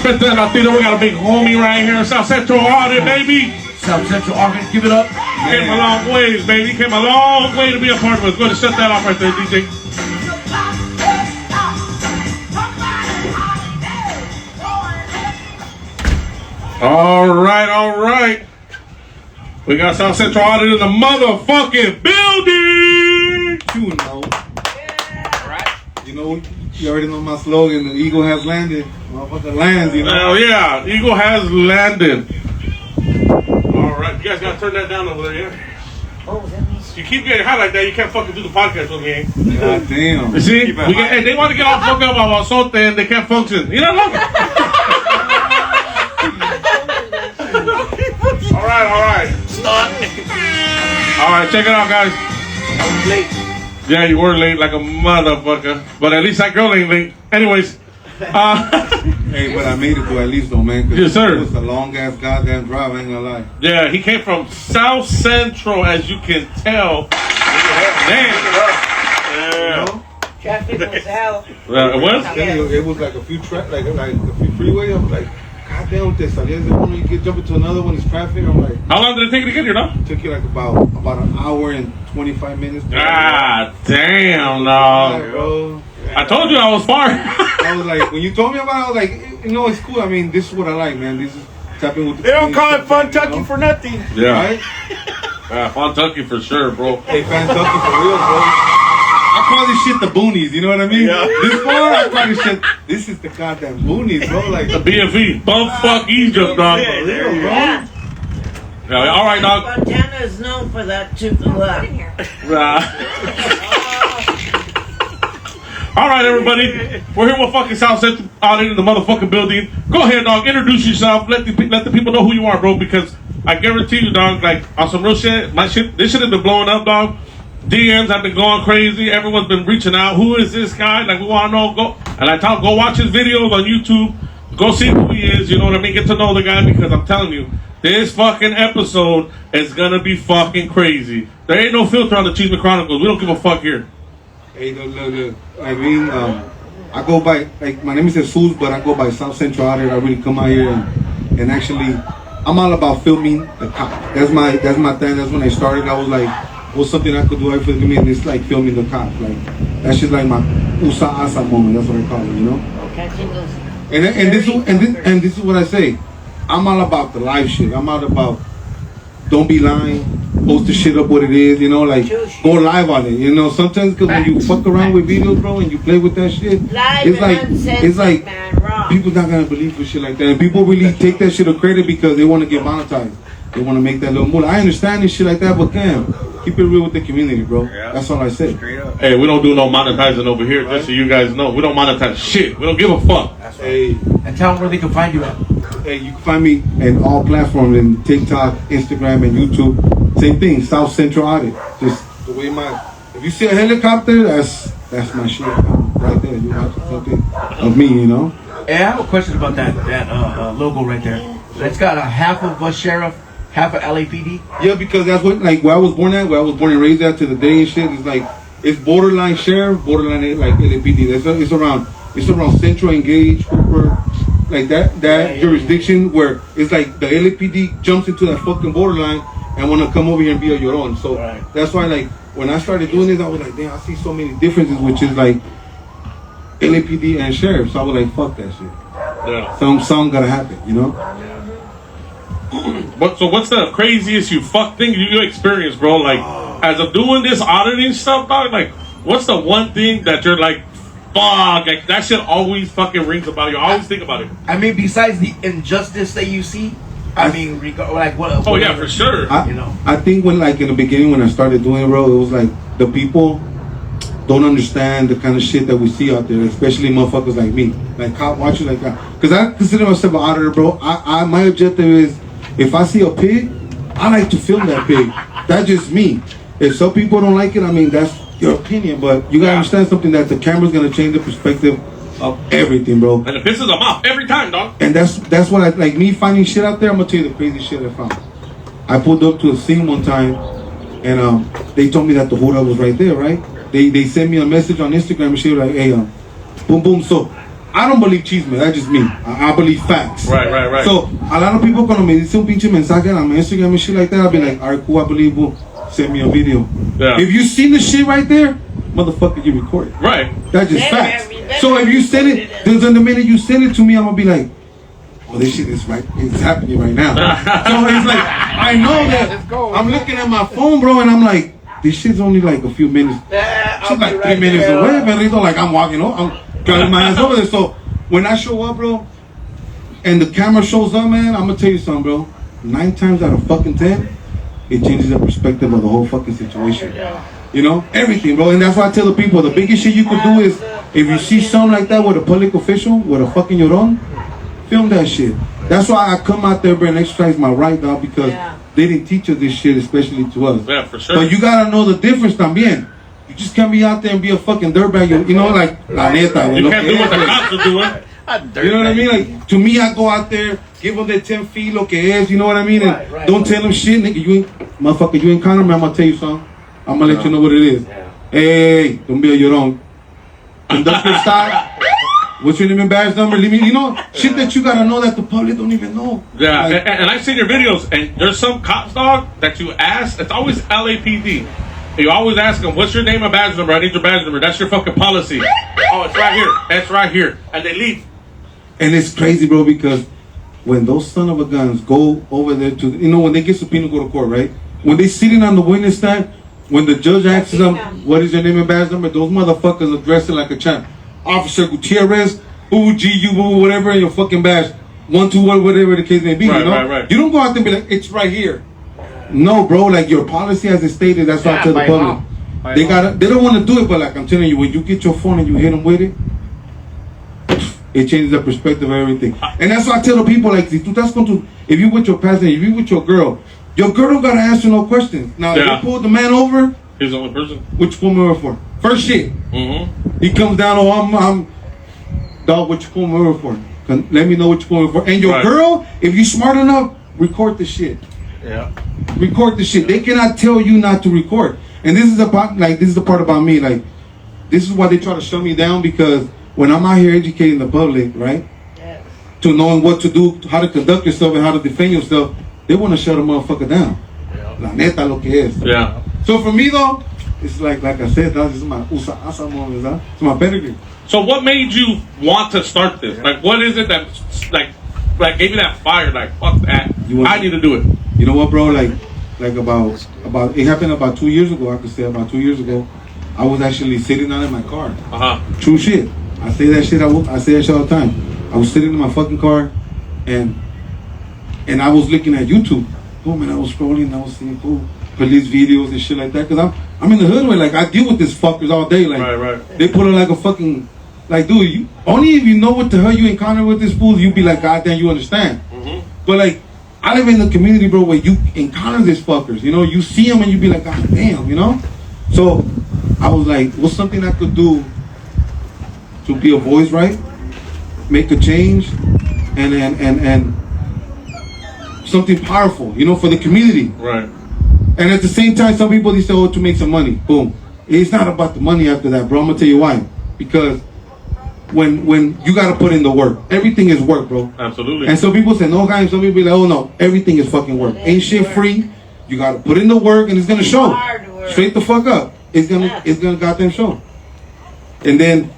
Respect that Latino. We got a big homie right here in South Central Audit, baby. South Central Audit, give it up. Came a long ways, baby. Came a long way to be a part of us. Go ahead and shut that off right there, DJ. All right. We got South Central Audit in the motherfucking building. You know. Right. You know, you already know my slogan. The eagle has landed. Motherfucker lands, you know. Hell yeah, eagle has landed. All right, you guys gotta turn that down over there, yeah. Oh, that means you keep getting high like that, you can't fucking do the podcast with me. Eh? God damn. You see, they want to get all fucked up about Sote and they can't function. You know what? All right. Stop. All right, check it out, guys. I was late. Yeah, you were late like a motherfucker, but at least that girl ain't late. Anyways. Hey, but I made it though, at least though, man. Yes, sir. It was a long ass goddamn drive, I ain't gonna lie. Yeah, he came from South Central, as you can tell. Damn. Yeah. Traffic was hell. What? It was like a few like a few freeways. I was like, God damn, with this. I guess one you get jump into another one, it's traffic. I'm like, how long did it take you to get here, though? It took you like about an hour and 25 minutes. Ah, damn, no. I told you I was far. I was like, when you told me about it, I was like, you know, it's cool. I mean, this is what I like, man. This is tapping with the. They don't call it Fun Tucky for nothing. Yeah. Right? Fun Tucky for sure, bro. Hey, Fun Tucky for real, bro. I call this shit the boonies, you know what I mean? Yeah. This one, I call this shit, this is the goddamn boonies, bro. Like the BFE, bumfuck Egypt, dog. For real, bro. Yeah. Yeah, all right, dog. Montana is known for that too. All right, everybody. We're here with fucking South Central Audit in the motherfucking building. Go ahead, dog. Introduce yourself. Let the people know who you are, bro. Because I guarantee you, dog, like on some real shit, this shit has been blowing up, dog. DMs have been going crazy. Everyone's been reaching out. Who is this guy? Like, we want to know. Go watch his videos on YouTube. Go see who he is. You know what I mean? Get to know the guy, because I'm telling you, this fucking episode is gonna be fucking crazy. There ain't no filter on the Chisme Chronicles. We don't give a fuck here. Hey, look. I mean, I go by, like, my name is Jesus, but I go by South Central Audit. I really come out here and actually, I'm all about filming the cop. That's my thing. That's when I started. I was like, what's something I could do for me? And it's like filming the cop. Like, that's just like my usa asa moment. That's what I call it, you know? Catching those. And this is what I say. I'm all about the live shit. I'm all about don't be lying, post the shit up what it is, you know, like go live on it, you know. Sometimes because when you fuck around with videos, bro, and you play with that shit, it's like people not gonna believe for shit like that, and people really take that shit of credit because they want to get monetized. They want to make that little moolah. I understand this shit like that, but damn, keep it real with the community, bro. Yeah. That's all I say. Hey, we don't do no monetizing over here, right? Just so you guys know. We don't monetize shit. We don't give a fuck. That's right. Hey, and tell them where they can find you at. Hey, you can find me in all platforms, in TikTok, Instagram, and YouTube. Same thing, South Central Audit. Just the way if you see a helicopter, that's my shit. Right there, you watch something of me, you know? Hey, I have a question about that logo right there. It's got a half of a sheriff, half of LAPD. Yeah, because that's what, like, where I was born and raised at to the day and shit. It's like, it's borderline sheriff, borderline like LAPD. It's around Central, Engage, Hooper, like that jurisdiction where it's like the LAPD jumps into that fucking borderline and want to come over here and be a your own. So that's why, like, when I started doing this, I was like, damn, I see so many differences, which is like LAPD and sheriff. So I was like, fuck that shit. Yeah. Something gotta happen, you know? So what's the craziest thing you experienced, bro? Like, as of doing this auditing stuff, dog, like, what's the one thing that you're like, fuck, like, that shit always fucking rings about you. I always think about it. I mean, besides the injustice that you see, I mean, like what? Oh yeah, for sure. I think when, like, in the beginning when I started doing it, bro, it was like the people don't understand the kind of shit that we see out there, especially motherfuckers like me, like cop watchers like that. Because I consider myself an auditor, bro. My objective is, if I see a pig, I like to film that pig. That's just me. If some people don't like it, I mean, that's your opinion, but you gotta understand something, that the camera's gonna change the perspective of everything, bro. And it pisses them off every time, dog. And that's what I like. Me finding shit out there, I'm gonna tell you the crazy shit I found. I pulled up to a scene one time, and they told me that the holdup was right there, right? They sent me a message on Instagram and shit like, hey, boom boom. So I don't believe chisme. That's just me. I believe facts. Right. So a lot of people cuando me dicen un pinche mensaje on my Instagram and shit like that, I'll be like, alright, cool, I believe you. Send me a video. Yeah. If you seen the shit right there, motherfucker, you record it. Right. That's just facts. So if you send it, then the minute you send it to me, I'm gonna be like, oh, this shit is right. It's happening right now. So it's like, I know that I'm looking at my phone, bro, and I'm like, this shit's only like a few minutes. Shit's like 3 minutes away, but like I'm walking over. I'm got my ass over there. So when I show up, bro, and the camera shows up, man, I'm gonna tell you something, bro. 9 times out of fucking 10, it changes the perspective of the whole fucking situation. You know, everything, bro. And that's why I tell the people, the biggest shit you could do is, if you see something like that with a public official, with a fucking llorón, film that shit. That's why I come out there, bro, and exercise my right, dog, because they didn't teach us this shit, especially to us. Yeah, for sure. But you gotta know the difference también. You just can't be out there and be a fucking dirtbag, you know, like, la neta. You can't do what the cops are doing. You know what I mean? Like, to me, I go out there, give them the 10 feet, lo que es, you know what I mean? And don't tell them shit, nigga, you ain't, motherfucker, you ain't counter me, I'm gonna tell you something. I'm gonna let you know what it is. Hey, don't be a llorón. Conductor stop. What's your name and badge number? Leave me, you know, shit that you gotta know that the public don't even know. Yeah, Like, and I've seen your videos, and there's some cops, dog, that you ask. It's always LAPD. You always ask them, what's your name and badge number? I need your badge number. That's your fucking policy. Oh, it's right here. It's right here. And they leave. and it's crazy, bro, because when those son of a guns go over there to, you know, when they get subpoenaed to go to court, right? When they sitting on the witness stand, when the judge asks them, what is your name and badge number? Those motherfuckers address it like a champ. Officer Gutierrez, GU, whatever, in your fucking badge. 121, whatever the case may be, Right, you know? right. You don't go out there and be like, it's right here. No, bro, like your policy as it stated, that's why I tell the public. They don't want to do it, but like I'm telling you, when you get your phone and you hit them with it, it changes the perspective of everything. And that's why I tell the people, like, if you with your passenger, if you with your girl don't gotta answer no questions. Now, if you pull the man over, he's the only person. what you pull me over for? First shit. Mm-hmm. He comes down, I'm dog, what you pull me over for? Let me know what you pull me over for. And your girl, if you smart enough, record the shit. Yeah. Record the shit. They cannot tell you not to record. And this is about, like, this is the part about me, like, this is why they try to shut me down, because when I'm out here educating the public, right, to knowing what to do, how to conduct yourself and how to defend yourself, they want to shut a motherfucker down. La neta lo que es. Yeah. So for me though, it's like I said, this is my usa moment, ¿verdad? It's my pedigree. So what made you want to start this? Like, what is it that, like gave you that fire? Like, fuck that. I need to do it. You know what, bro? Like about it happened about 2 years ago. I could say about 2 years ago, I was actually sitting down in my car. True shit. I say that shit. I say that shit all the time. I was sitting in my fucking car, and I was looking at YouTube. Boom, and I was scrolling. And I was seeing police videos and shit like that. Cause I'm in the hood where, like, I deal with these fuckers all day. Like, right. They put it like a fucking, like, dude, you only if you know what the hell you encounter with this fool, you be like, goddamn, you understand. Mm-hmm. But like, I live in the community, bro, where you encounter these fuckers. You know, you see them and you be like, god damn, you know. So I was like, what's something I could do to be a voice, right? Make a change, and something powerful, you know, for the community. Right. And at the same time, some people, they say, oh, to make some money. Boom. It's not about the money after that, bro. I'm gonna tell you why. Because when you gotta put in the work, everything is work, bro. Absolutely. And some people say no, guys. Some people be like, oh no, everything is fucking work. Ain't shit free. You gotta put in the work, and it's gonna show. Straight the fuck up. It's gonna goddamn show. And then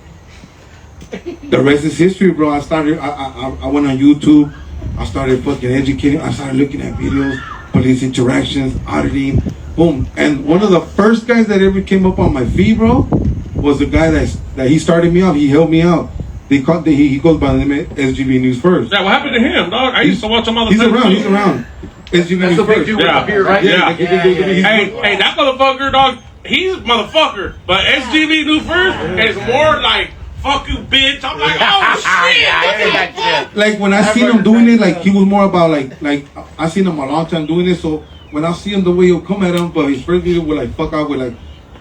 the rest is history, bro. I went on YouTube. I started fucking educating. I started looking at videos, police interactions, auditing, boom. And one of the first guys that ever came up on my feed, bro, was the guy that he started me out. He helped me out. He goes by the name of SGB News First. Yeah, what happened to him, dog? I used to watch him all the He's time. He's around. SGB That's News the big First. dude with the beard, right? Yeah. Hey, that motherfucker, dog, he's a motherfucker. But SGB News First is more like, fuck you, bitch. I'm like, oh, shit. like when I seen him doing it, like he was more about like I seen him a long time doing it. So when I see him the way he'll come at him, but his first video would like fuck out with like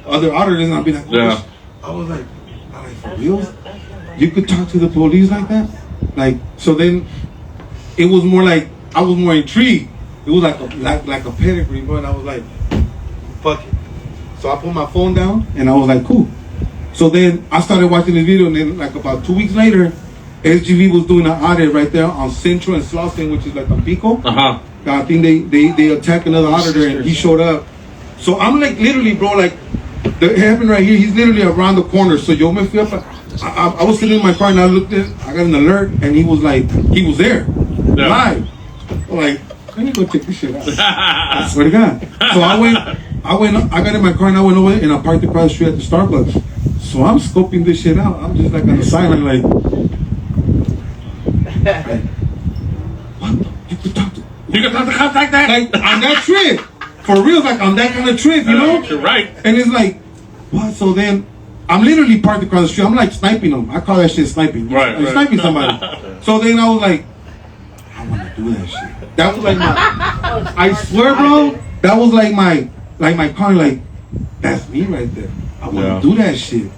other auditors, and I'll be like, oh, I was like, for real? You could talk to the police like that? Like, so then it was more like I was more intrigued. It was like a pedigree, bro. And I was like, fuck it. So I put my phone down and I was like, cool. So then I started watching this video, and then like about 2 weeks later, SGV was doing an audit right there on Central and Slauson, which is like on Pico. Uh-huh. I think they attacked another auditor and he showed up. So I'm like literally, bro, like it happened right here. He's literally around the corner. So yo me fui up. I was sitting in my car and I looked at. I got an alert and he was there, live. I'm like, I need to go check this shit out. I swear to God. So I got in my car and I went over and I parked across the street at the Starbucks. So I'm scoping this shit out. I'm just like on the sideline, like, what? You could talk to. You can talk to contact that. Like on that trip, for real, like on that kind of trip, you know. You're right. And it's like, what? So then, I'm literally parked across the street. I'm like sniping them. I call that shit sniping. Right. I'm sniping somebody. So then I was like, I want to do that shit. That was like my. I swear, bro. That was like my car. Like, that's me right there. I want to do that shit.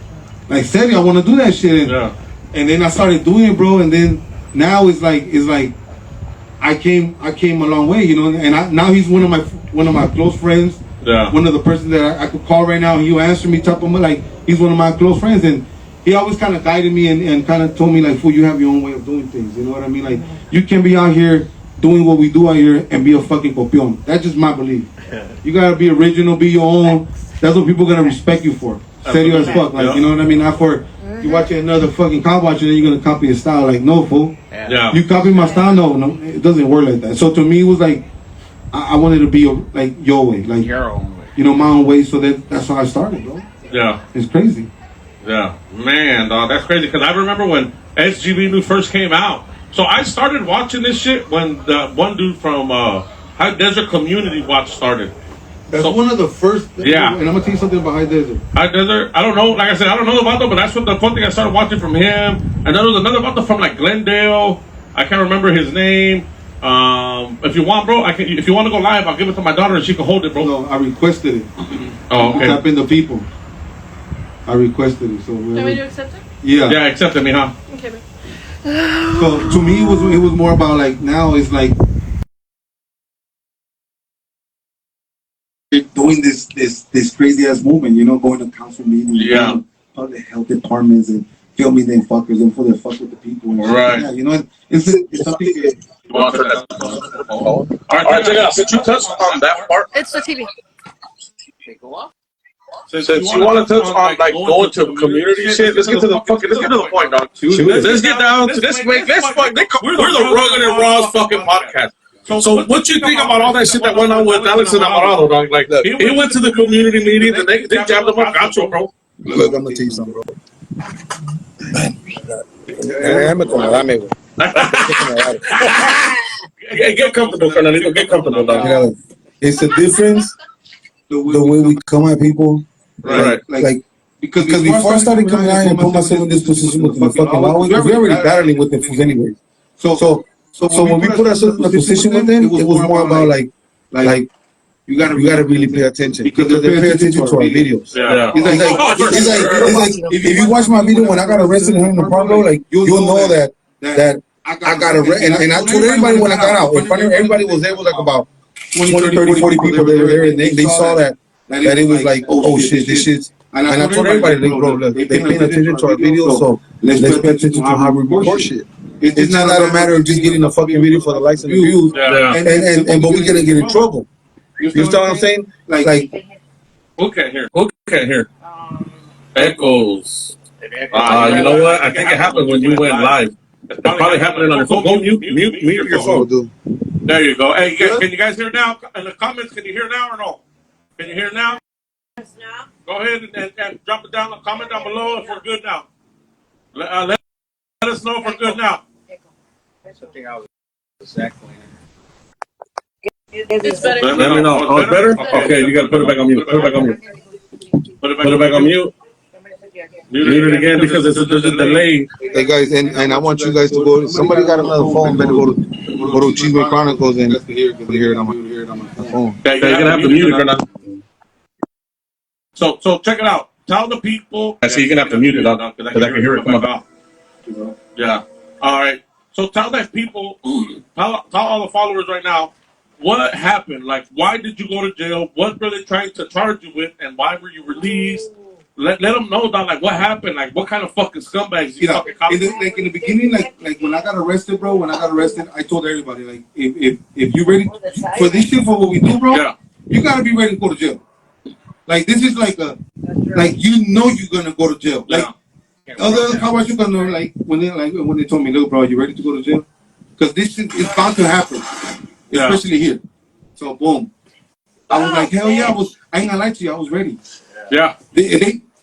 Like, said I want to do that shit. And then I started doing it, bro. And then now it's like I came a long way, you know. And now he's one of my close friends. Yeah. One of the persons that I could call right now and he'll answer me, top of my, like, he's one of my close friends. And he always kind of guided me and kind of told me, like, fool, you have your own way of doing things. You know what I mean? Like, you can be out here doing what we do out here and be a fucking copion. That's just my belief. You got to be original, be your own. That's what people are going to respect you for. Serio as fuck. Like, you know what I mean? Not for you watching another fucking cop watch and then you're going to copy his style. Like, no, fool. Yeah. You copy my style? No, it doesn't work like that. So to me, it was like, I wanted to be like your way, like your own way. You know, my own way. So that's how I started, bro. Yeah, it's crazy. Yeah, man, dog, that's crazy. Because I remember when SGV New first came out. So I started watching this shit when the one dude from High Desert Community Watch started. That's one of the first. Yeah, and I'm gonna tell you something about High Desert. High Desert. I don't know. Like I said, I don't know about them, but that's what the fun thing I started watching from him. And then there was another about them from like Glendale. I can't remember his name. If you want, bro, I can. If you want to go live, I'll give it to my daughter and she can hold it, bro. No, I requested it. Oh, okay. Tap in the people. I requested it. So. Can we do accept it? Yeah. Yeah, accepted me, huh? Okay. So to me, it was more about like now it's like doing this crazy ass movement, you know, going to council meetings, the health departments and filming them fuckers and for the fuck with the people. And right. Yeah, you know, it's something. All right, check it out. Since you touched on that part, It's the TV. Since you want to touch on like going to community shit, let's get to the point, dog. Let's get down to this. We're the Rugged and Raw's fucking podcast. So what you think about all that shit that went on with Alex and Alvarado, dog? Like, he went to the community meeting and they jabbed him up. Gotcha, bro. Look, I'm gonna tell you something, bro. Get comfortable, Fernandito. Get comfortable, dog. It's a difference the way we come at people. Right. Like because before I started coming out and put myself in this position with the fucking law, we already battling with the fools anyway. So when we put ourselves in a position with them, it was more about like you gotta really pay attention because they pay attention to our videos. Yeah. It's like if you watch my video when I got arrested in the park, bro, like you'll know that I got arrested and I told everybody when I got out. In front of everybody was there was like about 20, 30, 40 people that were there and they saw that it was like, oh shit, this shit's. And I told everybody, like, bro, look, they paying attention to our videos, so let's pay attention to how we report shit. It's not a matter of just getting a fucking video for the likes and the views, and but we gonna get in trouble. You understand what I'm saying? Like, who can't hear? Echoes. You know what? I think it happened when you went live. It's probably happening on your phone. Go mute your phone. There you go. Hey, can you guys hear now? In the comments, can you hear now or no? Can you hear now? Go ahead and drop it down. Comment down below if we're good now. Let us know if we're good now. Something I was exactly. It's better. Let me know. Oh, it's better? Okay, you gotta put it back on mute. Put it back on mute. Mute it again because there's a delay. hey guys, and I want you guys to go. Somebody got another phone. Better go to Chisme Chronicles and hear it on my phone. Okay, you're gonna have to mute it or not. So check it out. Tell the people. I see you're gonna have to mute it because I can hear it come out. Yeah. All right. So tell that people. Tell all the followers right now. What happened? Like, why did you go to jail? What were they trying to charge you with, and why were you released? let them know, dog, like, what happened, like, what kind of fucking scumbags you fucking cops. In the beginning, like when I got arrested, bro, I told everybody, like, if you ready for this shit, for what we do, bro, you gotta be ready to go to jail. Like, this is like you know you're gonna go to jail. Like, other how about you gonna, like, when they told me, look, bro, you ready to go to jail? Because this shit is bound to happen, especially here. So, boom. I was like, hell yeah, I ain't gonna lie to you, I was ready. Yeah.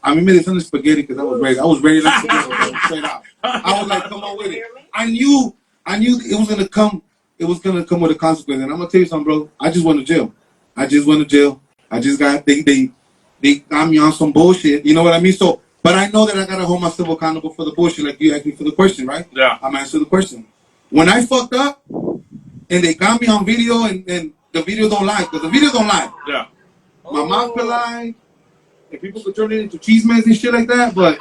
I mean, it's on the spaghetti because I was ready. I was ready to go straight out. I was like, come on with it. I knew it was gonna come. It was gonna come with a consequence. And I'm gonna tell you something, bro. I just went to jail. I just got they got me on some bullshit. You know what I mean? So, but I know that I gotta hold myself accountable for the bullshit. Like you asked me for the question, right? Yeah. I'm answering the question. When I fucked up and they got me on video and the video don't lie, because the video don't lie. Yeah. My mouth could lie. And people could turn it into chismes and shit like that, but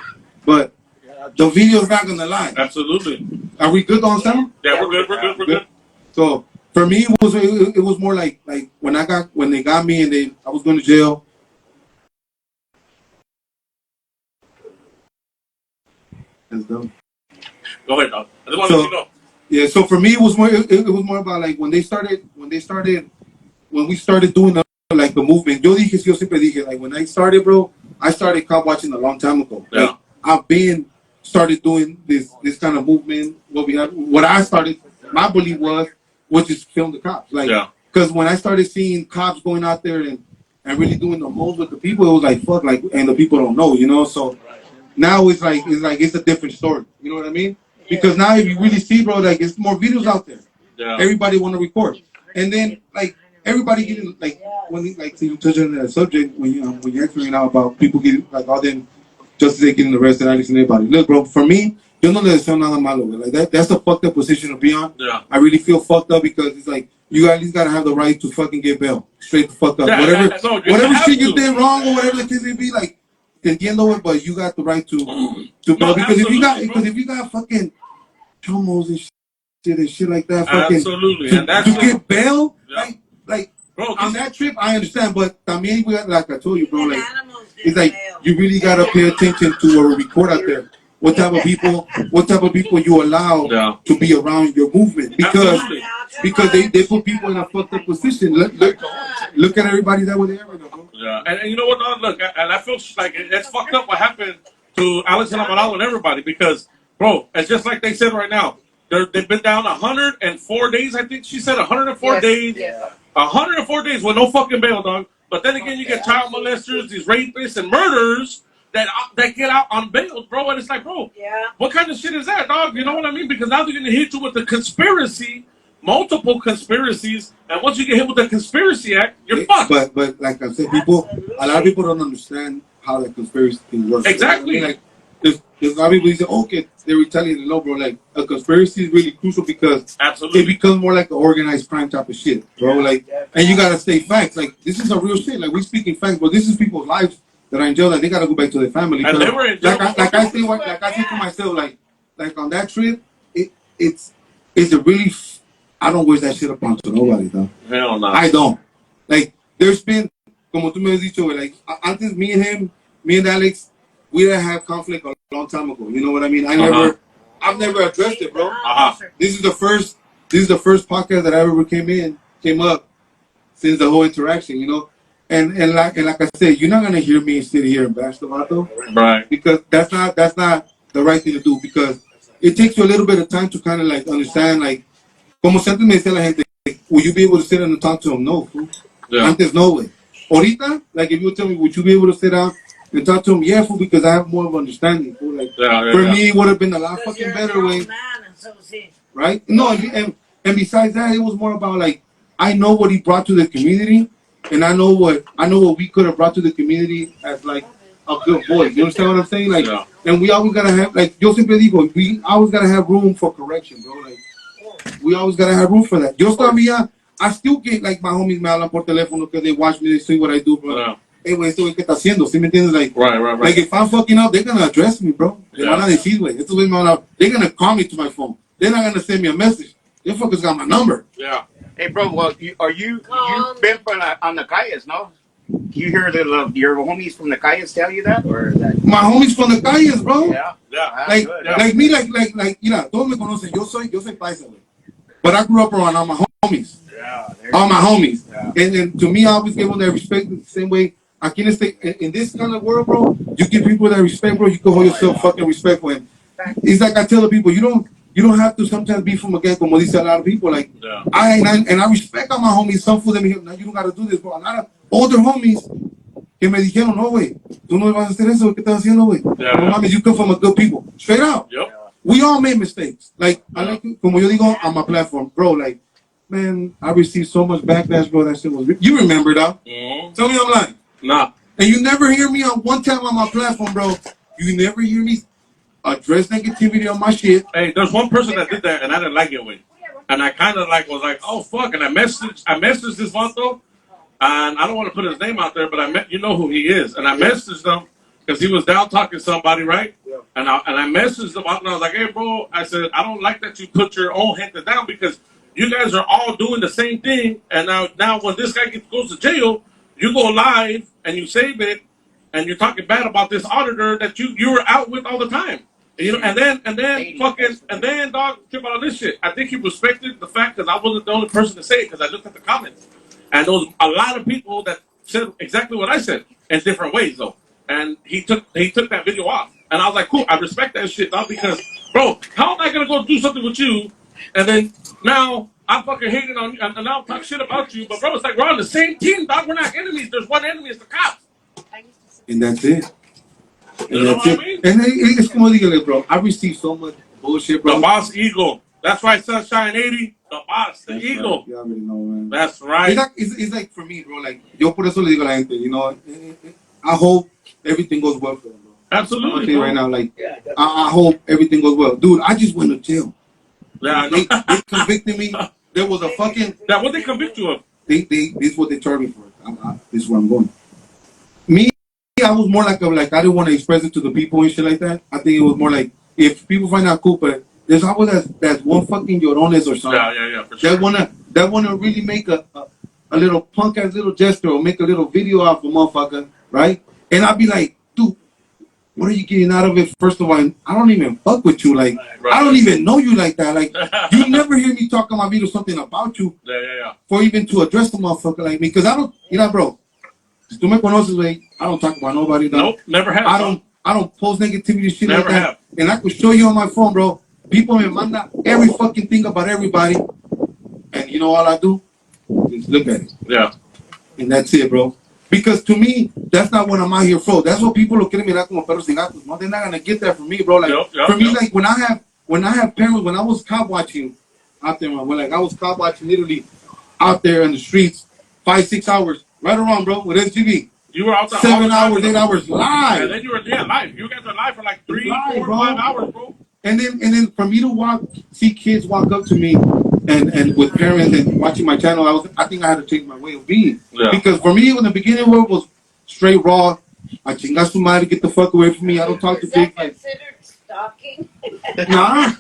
the video's not gonna lie. Absolutely. Are we good on sound? Yeah, we're good. So for me, it was more like when they got me and I was going to jail. That's dumb. Go ahead, dog. I just want to let you know. Yeah, so for me, it was more about like when we started doing like the movement. Yo siempre dije, like when I started, bro, I started cop watching a long time ago. Yeah. Like, I've started doing this kind of movement. What I started, my belief was just film the cops. Like, because when I started seeing cops going out there and really doing the most with the people, it was like fuck, like, and the people don't know, you know. So now it's a different story. You know what I mean? Because now if you really see, bro, like it's more videos out there. Yeah. Everybody want to record, and then like everybody getting like when you touch on that subject when you're asking now about people getting like all them just getting arrested. I listen to everybody. Look, bro, for me, yo no le deseo nada malo. Like that's a fucked up position to be on. Yeah. I really feel fucked up because it's like you at least gotta have the right to fucking get bail. Straight the fuck up. Yeah, whatever shit you did wrong or whatever the case may be, like entiendo it, but you got the right to bail. Because if you got fucking chomos and shit like that, fucking to get bail, like bro, on that trip, I understand, but también like I told you, bro, like it's like you really gotta pay attention to or record out there. What type of people you allow to be around your movement, because they put people in a fucked up position. Look at everybody that was there, bro. Yeah, and you know what? No, look, and I feel like it's fucked up what happened to Alex and Amaral and everybody, because, bro, it's just like they said right now. They've been down 104 days, I think she said 104 days. Yeah. 104 days with no fucking bail, dog. But then again, you get child molesters, these rapists and murderers that get out on bail, bro. And it's like, bro, what kind of shit is that, dog? You know what I mean? Because now they're going to hit you with the conspiracy, multiple conspiracies. And once you get hit with the conspiracy act, you're fucked. But like I said, a lot of people don't understand how that conspiracy thing works. Exactly. I mean, like, there's a lot of people who say, okay, they're retaliating. No, bro, like, a conspiracy is really crucial because it becomes more like an organized crime type of shit, bro. Like, and you gotta say facts. Like, this is a real shit. Like, we're speaking facts, but this is people's lives that are in jail that they gotta go back to their family. And they were in jail. Like I say to myself, like on that trip, it's a really. I don't wish that shit upon to nobody, though. Hell no. I don't. Like, there's been, como tú me has dicho, like, antes me and Alex, we didn't have conflict a long time ago. You know what I mean? I've never addressed it, bro. This is the first podcast that I ever came up since the whole interaction, you know? And like I said, you're not gonna hear me sit here and bash the vato. Right. Because that's not the right thing to do, because it takes you a little bit of time to kind of like understand, like, como siempre me dice la gente, will you be able to sit down and talk to him? No, fool. Yeah. Antes no way. Ahorita, like if you would tell me, would you be able to sit down and talk to him? Yeah, fool, because I have more of understanding. Fool. Like, for me, it would have been a lot fucking better way. Right? No, and besides that, it was more about like, I know what he brought to the community, and I know what we could have brought to the community as like a good voice. You understand what I'm saying? Like, and we always gotta have, like, yo siempre digo, we always gotta have room for correction, bro. Like, we always gotta have room for that. Yo todavía, I still get, like, my homies me hablan por teléfono because they watch me, they see what I do, bro. Hey, güey, esto güey, ¿qué está haciendo? ¿Sí me entiendes? Like, right. Like, if I'm fucking up, they're gonna address me, bro. They van a decir, güey, estos güey me van a, they're gonna call me to my phone. They're not gonna send me a message. They fuckers got my number. Yeah. Hey, bro, well, you've been on the calles, no? you hear your homies from the calles tell you that, or that? My homies from the calles, bro. Yeah. Like, Good. like me, like, you know, todos me conocen. Yo soy paisa, güey. But I grew up around all my homies. Yeah. All my homies. Yeah. And then to me, I always give them that respect the same way. Aquí in this kind of world, bro, you give people that respect, bro, you can hold yourself fucking respectful. And it's like I tell the people, you don't have to sometimes be from a gang, como dice a lot of people. Like, I respect all my homies. Some of them, now you don't got to do this, bro. A lot of older homies que me dijeron, no, güey, tú no vas a hacer eso, ¿qué estás haciendo, güey? No mames, you come from a good people. Straight out. Yep. We all made mistakes. Like, I like, como yo digo on my platform, bro, like, man, I received so much backlash, bro. That shit was, you remember, though. Mm-hmm. Tell me I'm lying. Nah. And you never hear me on one time on my platform, bro. You never hear me address negativity on my shit. Hey, there's one person that did that, and I didn't like it, way. And I kind of was like, oh fuck, and I messaged this vato, and I don't want to put his name out there, but you know who he is, and I messaged him because he was down talking to somebody, right? Yeah. And I messaged him, and I was like, hey, bro, I said, I don't like that you put your own hand down because you guys are all doing the same thing, and now when this guy goes to jail, you go live and you save it, and you're talking bad about this auditor that you were out with all the time. You know, and then dog, trip out on this shit. I think he respected the fact because I wasn't the only person to say it because I looked at the comments, and there was a lot of people that said exactly what I said in different ways though. And he took that video off, and I was like, cool, I respect that shit, dog, because bro, how am I gonna go do something with you, and then now I'm fucking hating on you, and now I'm talking shit about you, but bro, it's like we're on the same team, dog. We're not enemies. There's one enemy, it's the cops. And that's it. You know what I mean? And it's como dígale, bro. I received so much bullshit, bro. The boss eagle. That's right, Sunshine 80. The boss, the eagle. Right. You already know, man. That's right. It's like for me, bro. Like, yo por eso le digo a la gente, you know, I hope everything goes well for them, bro. Absolutely. I'm telling you right now, like, I hope everything goes well. Dude, I just went to jail. Yeah, they convicted me. There was a fucking... What they convict you of? This is what they charged me for. This is where I'm going. Me, I was more like I didn't want to express it to the people and shit like that. I think it was more like, if people find out, cool, but there's always that one fucking llorones or something. Yeah, for sure. That wanna really make a little punk ass little gesture or make a little video off a motherfucker, right? And I'd be like, dude, what are you getting out of it? First of all, I don't even fuck with you. Like, I don't even know you like that. Like, you never hear me talk on my video something about you. Yeah. For even to address the motherfucker like me, because I don't, you know, bro. Tú me conoces, güey. I don't talk about nobody. Nope, never have. I don't post negativity shit never like that. Have. And I could show you on my phone, bro. People me manda every fucking thing about everybody. And you know all I do? Just look at it. Yeah. And that's it, bro. Because to me, that's not what I'm out here for. That's what people lo quieren mirar como perros sin gatos. No, they're not gonna get that from me, bro. Like for me, like when I have parents, when I was cop watching out there, man, I was cop watching literally out there in the streets, 5-6 hours. Right or wrong, bro, with SGB. You were out there 7 hours, 8 hours live. And then you were live. You guys were live for like 3, 4, 5 hours, bro. And then for me to see kids walk up to me and with parents and watching my channel, I think I had to change my way of being. Yeah. Because for me, in the beginning, it was straight raw. I chinga su madre, get the fuck away from me. I don't talk to big. Is that considered stalking? Nah.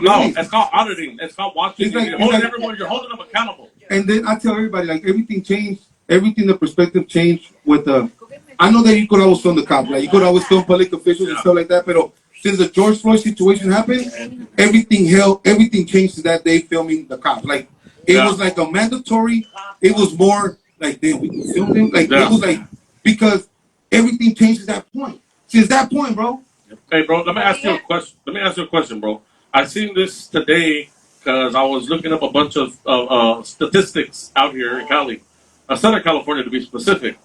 No, it's called auditing. It's called watching. You're holding them accountable. And then I tell everybody, like, everything changed. Everything, the perspective changed with the... I know that you could always film the cops. Like, you could always film public officials and stuff like that. But since the George Floyd situation happened, everything changed to that day filming the cops. Like, it was like a mandatory. It was more like, damn, we can film them. Like, it was like... Because everything changed at that point. Since that point, bro. Hey, bro, let me ask you a question, bro. I seen this today because I was looking up a bunch of statistics out here in Cali, Southern California to be specific.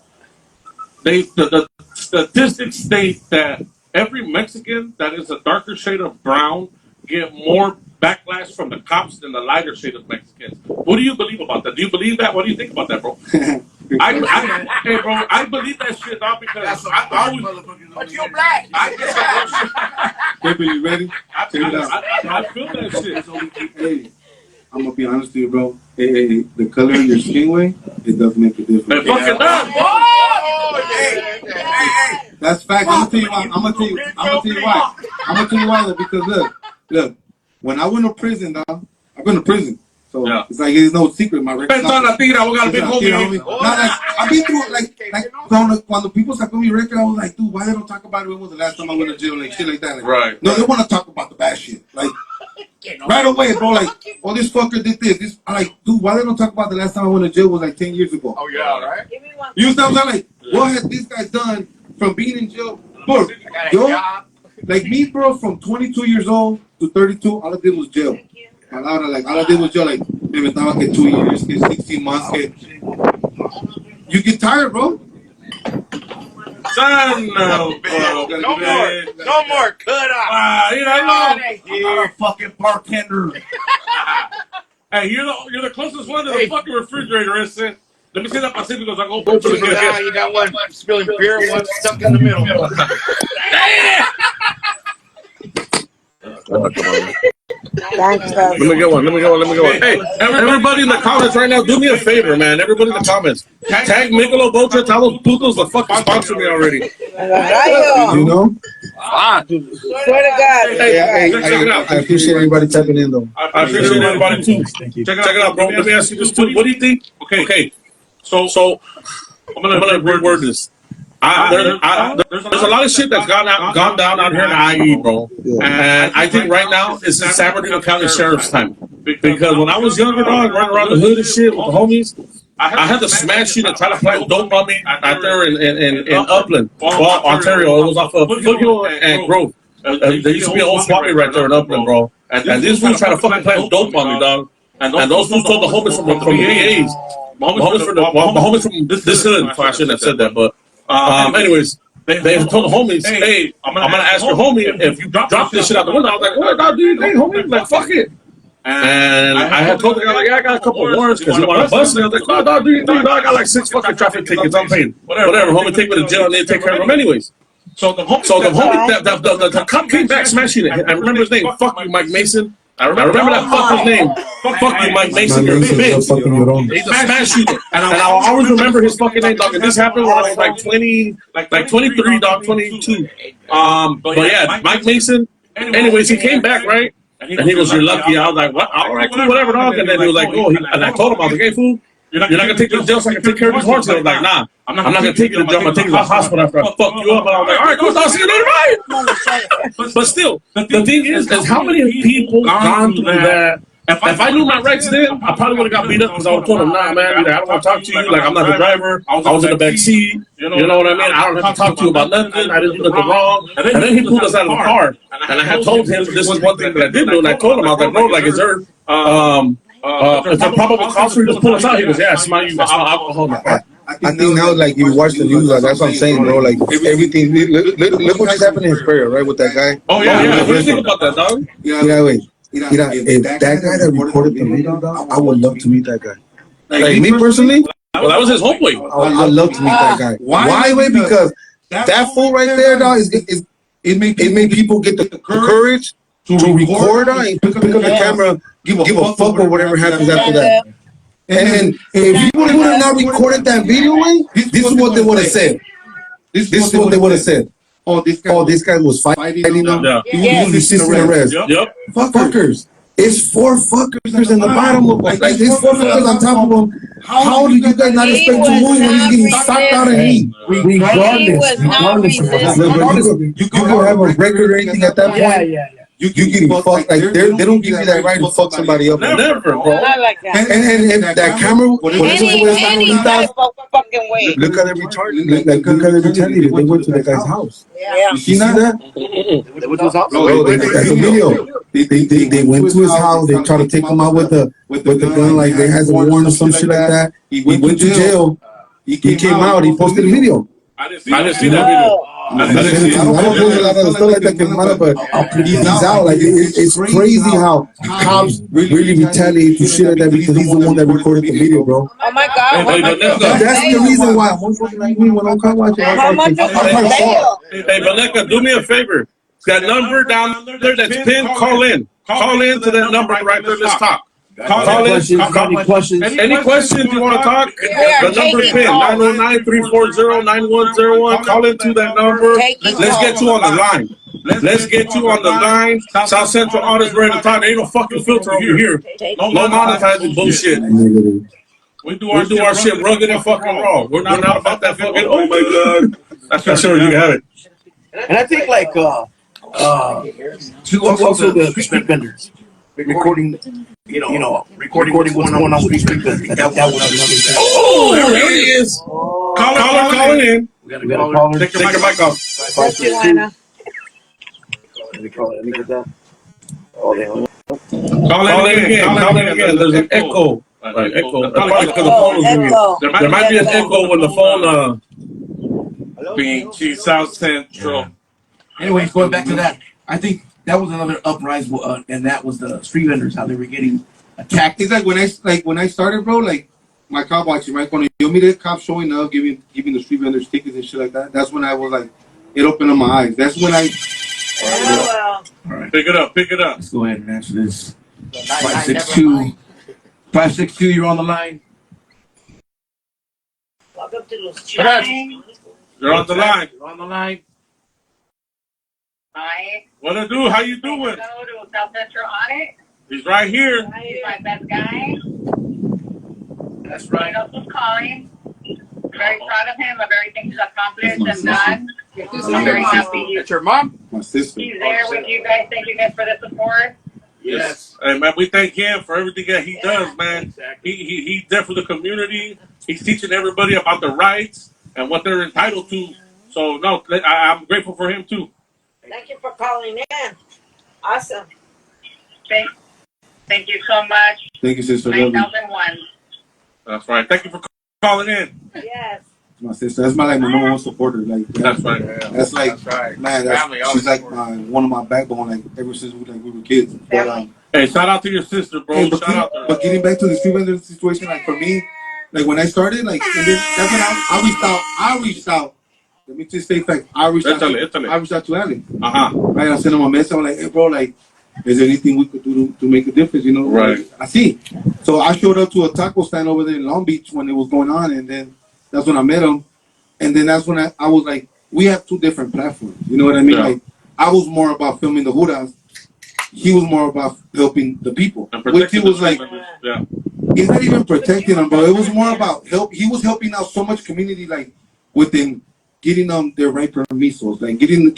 The statistics state that every Mexican that is a darker shade of brown get more backlash from the cops than the lighter shade of Mexicans. What do you believe about that? Do you believe that? What do you think about that, bro? Hey, bro, I believe that shit, dog, because I always... But you're black. Baby, you ready? I feel that shit. Hey, I'm gonna be honest with you, bro. Hey, the color of your skin, way, it does make a difference. It fucking does. Hey. That's fact. I'm gonna tell you why. Because look. When I went to prison, dog, I've been to prison. So Yeah. it's like it's no secret. My record. Pensó en la tigra, we got a big homie. I've been through like when the people sacó mi record, I was like, dude, why they don't talk about it? When was the last time I went to jail? Like shit like that. Like, Right. No, they want to talk about the bad shit. Like right away, bro. Like, oh, this fucker did this. I'm like, dude, why they don't talk about the last time I went to jail was like 10 years ago? Oh yeah, right. Give me one. You know what I'm saying? Like, what has this guy done from being in jail? Bro, I got a yo, job. like me, bro, from 22 years old to 32, all I did was jail. Thank you. All I did was jail. Like, me metaba que 2 years, que 16 months, que... You get tired, bro. Son, No more. Cut off. I'm a fucking bartender. Hey, you're the closest one to the fucking refrigerator, isn't it? Let me see that Pacificos. I'll go open So it. now you got one spilling beer and one stuck in the middle. Thanks, Let me get one. Hey, everybody in the comments right now, do me a favor, man. Everybody in the comments, tag Michelob Ultra. Tell those putos to fucking sponsor me already. You know? Swear to God. I appreciate everybody tapping in though. I appreciate everybody too. Check it out, bro. Let me ask you this too. What do you think? Okay. So I'm gonna reword this. There's a lot of shit that's gone down out here in IE, bro. And I think right now it's the San Bernardino County Sheriff's time. Because when I was younger, dog, running around the hood and shit with the homies, I had to smash shit and try to plant dope on me out there in Upland, Ontario. It was off of Foothill and Grove. There used to be an old swap meet right there in Upland, bro. And these fools tried to fucking plant dope on me, dog. And those fools told the homies from the VAs. The homies from this hood. I shouldn't have said that, but anyways, they told the homies, hey, I'm gonna ask your homie if you drop this shit out the window. I was like, what, dog, dude? Hey, homie, like, fuck it. And I had told the guy, like, yeah, I got a couple of warrants because he wanted to bust me. I was like, no, dog, dude, I got like 6 fucking traffic tickets. I'm paying. Whatever, homie, take me to jail and they take care of them anyways. So the homie, the cop came back smashing it. I remember his name. Fuck you, Mike Mason. I remember that fucker's name. Fuck you, Mike Mason. You're a bitch. He's a smash shooter. And I'll always remember his fucking name, dog. And this happened when I was like 23, dog, 22. But yeah, Mike Mason. Anyways, he came back, right? And he goes, you're lucky. I was like, what? All right, cool, whatever, dog. And then he was like, oh, and I told him, I was like, hey, fool, you're not going to take me to jail so I can take care of these horses. I was like, nah, I'm not going to take you to jail. I'm going to take you to the hospital after I fuck you up. And I was like, all right, cool, dog, see you later, bye. But still, the thing is how many people gone through that? If I knew my rights then, I probably would have got beat up because I would have told them, nah, man, I don't want to talk to you. Like, I'm not the driver. I was in the back seat. You know what I mean? I don't have to talk to you about nothing. I didn't do nothing wrong. And then he pulled us out of the car. And I had told him this is one thing that I did do. And I told him, I was like, bro, like, is there it's a probable cause for you to pull us out? He goes, yeah, I smell alcohol in the car. I think now, like, you watch the news, like, that's what I'm saying, bro. Like, everything. Look what just happened in his prayer, right, with that guy. Oh, yeah. What do you think about that, dog? Yeah, wait. If that guy that recorded the video, dog, I would love to meet that guy. Like, me personally, Well, that was his homeboy. I would love to meet that guy. Why? Wait, because that fool right there, dog, it made people get the courage to record and pick up the camera, give a fuck or whatever happens after that. And if you would have not recorded that video, this is what they would have said. This is what they would have said. Oh, this guy was fighting them. Yeah. He was resisting arrest. Yep. Fuckers. It's 4 fuckers in the bottom of them. Like, there's 4 fuckers on top of them. How do you guys not expect to move when he's getting socked out and eat? Regardless. You can have a record or anything at that point. Yeah. You getting fucked. Like, they don't give you that right to fuck somebody up. Never, bro. I like that. And that camera, Any type of fucking way. look at every retarded. Look at every retarded. They went to that guy's house. Yeah. You see that? They went to his house. Bro, that's a video. They went to his house. They tried to take him out with the gun, like they had a warrant or some shit like that. He went to jail. He came out. He posted a video. I didn't see that video. I don't do a lot of stuff like that came out, but he's out. Like, it's crazy how cops really retaliate to shit like that because he's the one that recorded the video, bro. Oh my God. That's the reason why most fucking like me when I'm caught watching. How much is the bail? Hey, Vanessa, do me a favor. That number down there that's pinned, call in. Call in to that number right there. Let's talk. Call in. Any questions you want to talk? The number is pinned, 909-340-9101. Call into that number. Let's get you on the line. Let's get you on the line. South Central Audit's ready to talk. There ain't no fucking filter over here. No monetizing bullshit. Negative. We do our shit rugged and fucking raw. We're not about that fucking, oh my god. That's sure you have it. And I think like to also the street vendors recording, recording what's going on street vendors. That was another thing. Oh, there he is. Calling in. We got a caller. Take your mic off. That's Joanna. Let me get that. Oh, they hung up. Call in again. There's an echo. Right, echo. That's probably because the phone is ringing. Echo. There might be an echo when the phone. BG South Central. Anyways, going back to that, I think that was another uprising, and that was the street vendors, how they were getting attacked. It's like when I started, bro. Like my cop watching, right? When you meet the cops showing up, giving the street vendors tickets and shit like that. That's when I was like, it opened up my eyes. That's when I. Well. All right, Pick it up. let's go ahead and answer this. 562, you're on the line. Welcome to los Chisme. You're on the line. You're on the line. Hi. What to do? How you doing? Go to South Central Audit. He's right here. He's my best guy. That's He right. knows who's calling. Very proud of him of everything he's accomplished and done. I'm very happy That's your mom? My sister. he's there with you guys. Thank you guys for the support. Yes. Hey man, we thank him for everything that he does, man. Exactly. He's there for the community. He's teaching everybody about the rights and what they're entitled to. So no, I'm grateful for him too. Thank you for calling in. Awesome. Thank you so much. Thank you, sister. Love you. 9001. That's right. Thank you for calling in. Yes. My sister. That's my number one supporter. Like That's right. That's like man. She's like one of my backbone. Like ever since we were kids. But Hey, shout out to your sister, bro. hey, Shout out to her. but getting back to the street vendor situation, like for me, like when I started, like and then that's when I reached out. Let me just say fact. I reached out to Ali. Right. I sent him a message. I'm like, hey, bro, like, is there anything we could do to make a difference? You know, Right. Like, I see. So I showed up to a taco stand over there in Long Beach when it was going on, and then that's when I met him. And then that's when I was like, we have two different platforms. You know what I mean? Yeah. Like, I was more about filming the Hudas. He was more about helping the people. And Which he protecting was the like, street vendors. Yeah. it's not even protecting them, bro. It was more about help. He was helping out so much community, like within getting them their right permisos, like getting them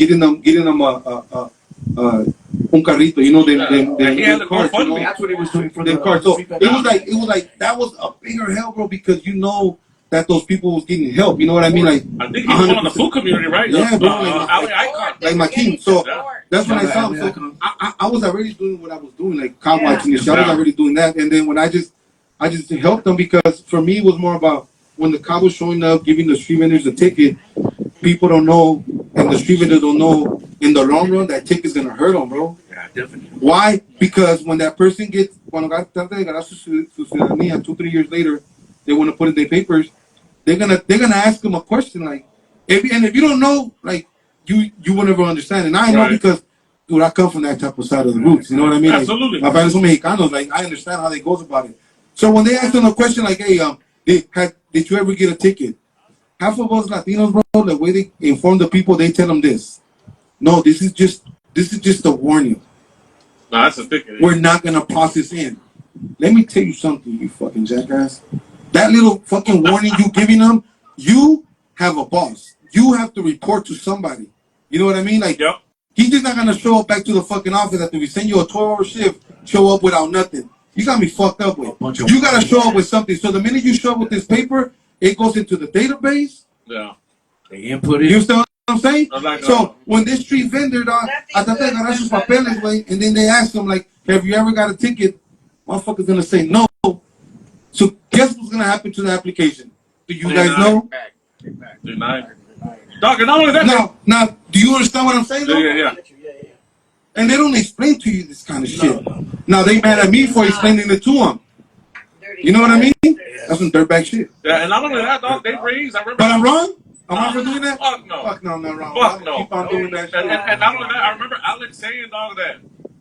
un carrito, you know, He had the carts, you know? That's what he was doing for Them the carts. So street it vendors. was like that was a bigger help, bro, because you know that those people was getting help. You know what I mean? Like I think he was on the food community, right? Yeah, bro, Ali Icon. like my king. So Yeah. that's when I saw him. So I was already doing what I was doing, like cop watching and shit. I was already doing that, and then when I just helped them because for me it was more about when the cop was showing up, giving the street vendors a ticket. People don't know, and the street vendors don't know in the long run that ticket's gonna hurt them, bro. Yeah, definitely. Why? Because when that person gets, cuando agarra su ciudadanía 2-3 years later, they want to put in their papers. They're gonna ask them a question like, if you don't know, like you will never understand. And I know Right. because dude, I come from that type of side of the roots. You know what I mean? Absolutely. Like, my friends are Mexicanos. Like I understand how they goes about it. So when they ask them a question like, hey, did you ever get a ticket? Half of us Latinos, bro, the way they inform the people, they tell them this. No, this is just a warning. No, that's a ticket. We're not gonna process in. Let me tell you something, you fucking jackass. That little fucking warning you giving them, you have a boss. You have to report to somebody. You know what I mean? Like, Yep. he's just not gonna show up back to the fucking office after we send you a 12-hour shift, show up without nothing. You got me fucked up with. You gotta show up with something. So the minute you show up with this paper, it goes into the database. Yeah. They input it. You understand what I'm saying? Like, So when this street vendor, dog, hasta te agarrar sus papeles, güey, and then they ask them, like, have you ever got a ticket? Motherfucker's gonna say no. So guess what's gonna happen to the application? Do you guys know? Denied. Dog, and not only that. Now, do you understand what I'm saying, though? Yeah. And they don't explain to you this kind of shit. Now they mad at me for explaining it to them. You know what I mean? That's some dirtbag shit. Yeah, and not only that, dog, they raised. I remember. But I'm wrong? Am I for doing that? Fuck no. Fuck no, I'm not wrong. Fuck I'll no. keep on doing that shit. And not only that, I remember Alex saying, dog, that,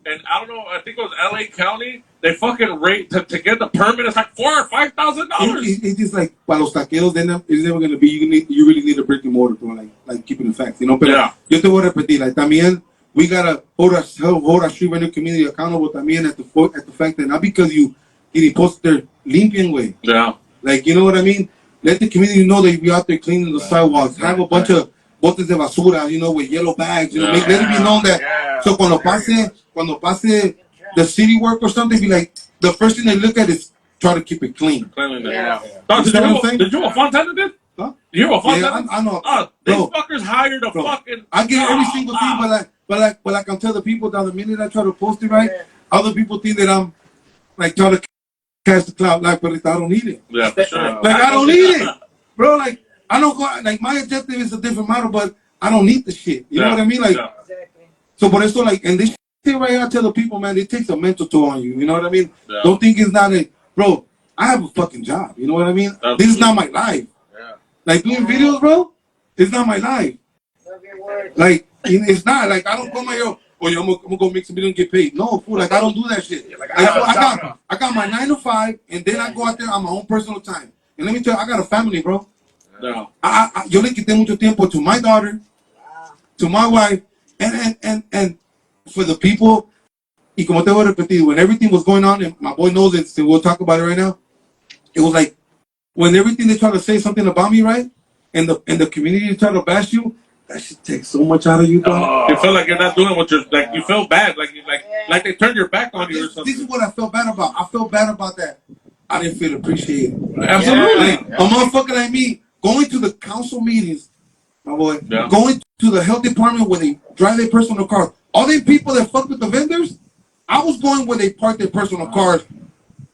and I don't know, I think it was LA County, they fucking rate to get the permit, it's like $4,000 or $5,000. It's just like para los taqueros, then it's never gonna be. You really need a brick and mortar, bro. Like keeping the facts, you know. Pero Yeah. yo te voy a repetir, like también we gotta hold our street vendor community accountable también at the fact that not because you post their limpian way. Yeah. Like, you know what I mean? Let the community know that you be out there cleaning the sidewalks. Have a bunch of botes de basura, you know, with yellow bags. You know, let it be known that. So cuando pase the city work or something, be like, the first thing they look at is try to keep it clean. Did you know what Fontana did? Huh? You hear what Fontana? Yeah, I know. These fuckers hired a fucking. I get every single thing, but like I'm telling the people that the minute I try to post it right, other people think that I'm like trying to catch the cloud. Like, but I don't need it. Yeah, for sure. Like I don't need it, bro. Like I don't go. Like my objective is a different model, but I don't need the shit. You know what I mean? Like, so but it's so like, and this shit right here, I tell the people, man, it takes a mental toll on you. You know what I mean? Yeah. Don't think it's not a, bro. I have a fucking job. You know what I mean? This is not my life. Like doing videos, bro, it's not my life. Like it's not like I don't come out here. Oh, yeah, I'm gonna go make some video and get paid. No, fool. Like I don't do that shit. I got my 9 to 5, and then I go out there on my own personal time. And let me tell you, I got a family, bro. No. Yo le quité mucho tiempo to my daughter, to my wife, and for the people. Y como te voy a repetir, when everything was going on, and my boy knows it, so we'll talk about it right now. It was like. When everything they try to say something about me, right, and the community try to bash you, that shit takes so much out of you, dog. You feel like you're not doing what you're like. You feel bad, like they turned your back on you or something. This is what I felt bad about. I felt bad about that. I didn't feel appreciated. Absolutely, a motherfucker like me going to the council meetings, my boy, going to the health department where they drive their personal cars. All them people that fuck with the vendors, I was going where they park their personal cars.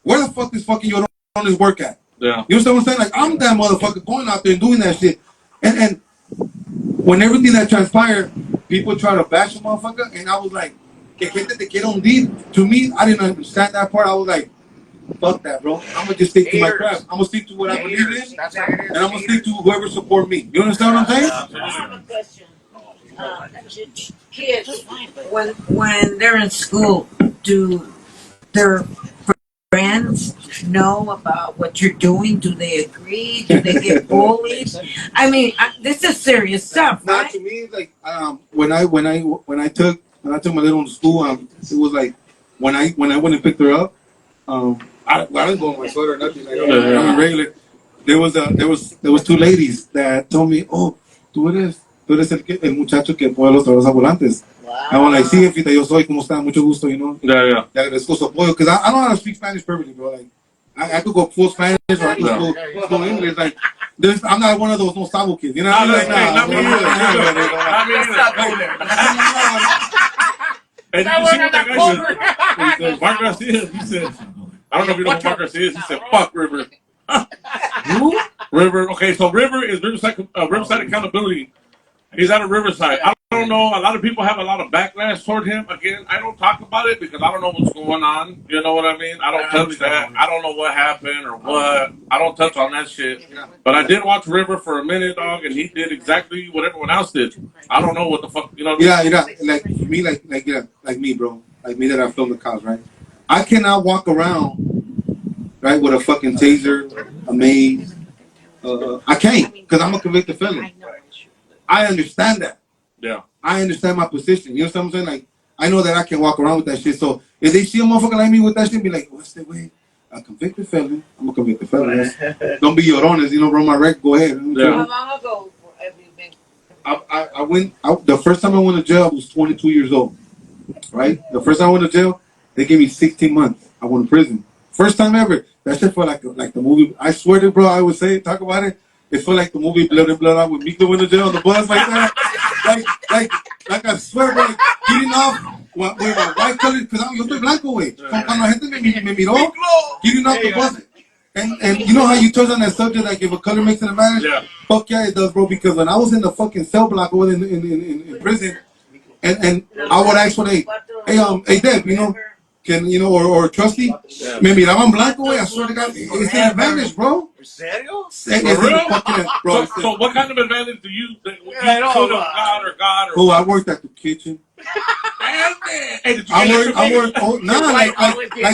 Where the fuck is fucking Llorones work at? Yeah. You know what I'm saying? Like, I'm that motherfucker going out there and doing that shit. And when everything that transpired, people try to bash the motherfucker, and I was like, que gente te quiere hundir. To me, I didn't understand that part. I was like, fuck that, bro. I'm going to just stick to my craft. I'm going to stick to what I believe in, and I'm going to stick to whoever support me. You understand what I'm saying? I have a question. Kids, when they're in school, do their friends know about what you're doing? Do they agree? Do they get bullied? I mean, this is serious stuff, right? Not to me. Like when I took my little one to school, it was like when I went and picked her up. I didn't go in my sweater or nothing. Like, I'm regular. There was two ladies that told me, "Oh, tú eres el muchacho que pone los trabajos ambulantes." I was like, sí, jefita, yo soy, ¿cómo está? Mucho gusto, you know? Yeah. Le agradezco su apoyo, because I know how to speak Spanish perfectly, bro. Like, I could go full Spanish or I could go full English. Like, I'm not one of those no sabo kids, you know? Not me either. And you see what that guy said? Mark Garcia, he said, I don't know if you know who Mark Garcia is. He said, fuck River. Who? River. Okay, so River is Riverside Accountability. He's out of Riverside. I don't know. A lot of people have a lot of backlash toward him. Again, I don't talk about it because I don't know what's going on. You know what I mean? I don't touch that. I don't know what happened or what. I don't touch on that shit. But I did watch River for a minute, dog, and he did exactly what everyone else did. I don't know what the fuck, you know. Yeah. Like me, like me, bro. Like me that I filmed the cops, right? I cannot walk around, right, with a fucking taser, a mace. I can't because I'm a convicted felon. I understand that. Yeah. I understand my position. You know what I'm saying? Like, I know that I can walk around with that shit. So if they see a motherfucker like me with that shit, be like, what's the way? A convicted felon. I'm a convicted felon. Don't be Llorones, you know, bro. My record, go ahead. How long ago have you been? I went out. The first time I went to jail, I was 22 years old. Right? The first time I went to jail, they gave me 16 months. I went to prison. First time ever. That shit felt like the movie. I swear to bro, I would say it, talk about it. It felt like the movie Blood and Blood Out with Miko in the jail on the bus like that. like I swear, bro, getting off with my white color, because yo estoy blanco, güey. Cuando la gente me miró, getting off the bus. And you know how you touch on that subject, like if a color makes an advantage? Yeah. Fuck yeah, it does, bro, because when I was in the fucking cell block over in prison, and I would ask for hey, Deb, you know, can, you know, or Trusty, me miraban blanco, güey, I swear to God, it's an advantage, bro. Serio? Bro, So what kind of advantage do you could have got or Oh, I worked at the kitchen. Hey, did you I worked. Oh, like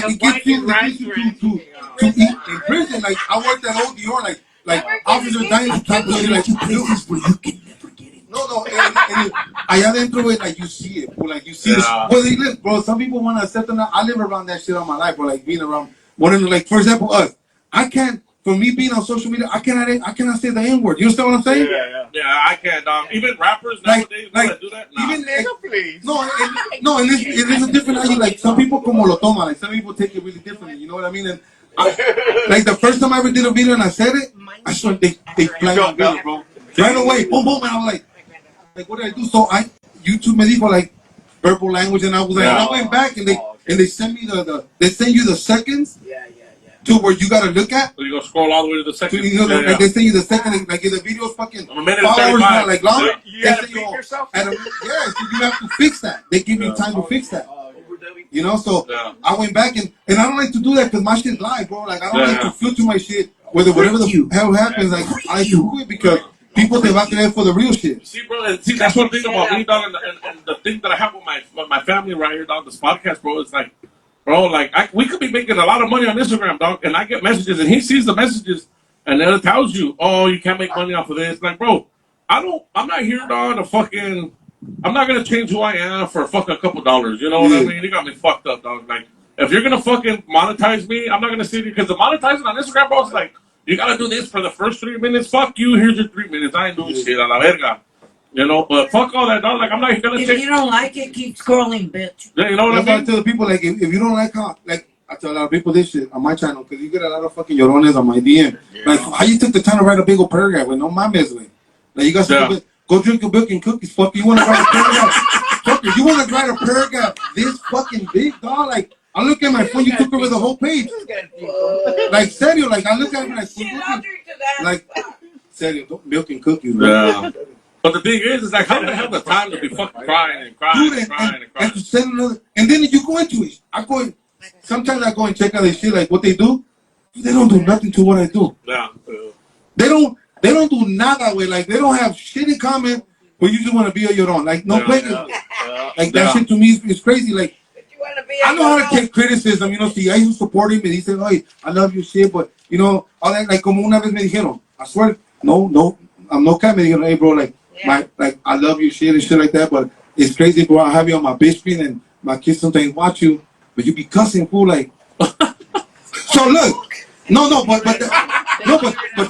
it gets you to eat in prison. Like I worked at ODR, like Officer Diane type of shit. Like places where you can never get it. No, and allá adentro, güey, like you see it, bro. Like you see it. Well, they live, bro. Some people want to accept it. I live around that shit all my life, bro. Like being around one of the, like, for example, us. I can't. For me being on social media, I cannot say the N-word. You understand what I'm saying? Yeah, I can't. Even rappers nowadays do that. Nah. Even please. No, and it is a different how you like. Some people como lo toma. Like some people take it really differently. You know what I mean? And like the first time I ever did a video and I said it, I saw they flagged my video, bro. Right away, boom, boom, and I was like, what did I do? So YouTube me dijo like verbal language, and I was like, I went back and they sent me they send you the seconds. To where you gotta look at. So you go scroll all the way to the second. Like they send you the second, like if the video's fucking 1 minute 4 hours not like long. You gotta beat yourself. So you have to fix that. They give you time to fix that. You know, so I went back and I don't like to do that because my shit's live, bro. Like I don't like to filter my shit. Whatever the hell happens, like I like to do it because people they back there for the real shit. See, bro, that's one thing about me, dog, and the thing that I have with my family right here, dog. This podcast, bro, is like. Bro, like, we could be making a lot of money on Instagram, dog, and I get messages, and he sees the messages, and then it tells you, oh, you can't make money off of this. Like, bro, I'm not here, dog, to fucking, I'm not going to change who I am for fucking a couple dollars, you know what I mean? You got me fucked up, dog. Like, if you're going to fucking monetize me, I'm not going to sit here, because the monetizing on Instagram, bro, is like, you got to do this for the first 3 minutes. Fuck you, here's your 3 minutes. I ain't doing shit, a la verga. You know, but fuck all that, dog. Like, I'm not gonna If take. you don't like it, keep scrolling, bitch. Yeah, you know what I That's why I mean? tell the people, like, if you don't like how, like, I tell a lot of people this shit on my channel, because you get a lot of fucking llorones on my DM. Like, how you took the time to write a big old paragraph with no mames, like, you got to go drink a milk and cookies, fucker. You want to write a paragraph? Fucker, you want to write a paragraph this fucking big, dog? Like, I look at my phone, you took over the whole page. Like, serio, like, I look at it like, serio, milk and cookies, bro. Yeah. But the thing is like, how do they have the time to be fucking crying and crying and crying and crying? And to send another, and then you go into it. Sometimes I go and check out their shit, like what they do. They don't do nothing to what I do. Yeah. They don't do nada, way. Like, they don't have shit in common, but you just want to be on your own. Like, no play. Like, that shit to me is crazy. Like, I know how to take criticism, you know. See, I used to support him, and he said, "Hey, I love your shit," but you know, all that. Like, como una vez me dijeron, I swear, no, I'm no kind. Me dijeron, hey, bro, like, I love your shit and shit like that, but it's crazy, bro. I have you on my bitch screen, and my kids sometimes watch you, but you be cussing, fool, like. So look, but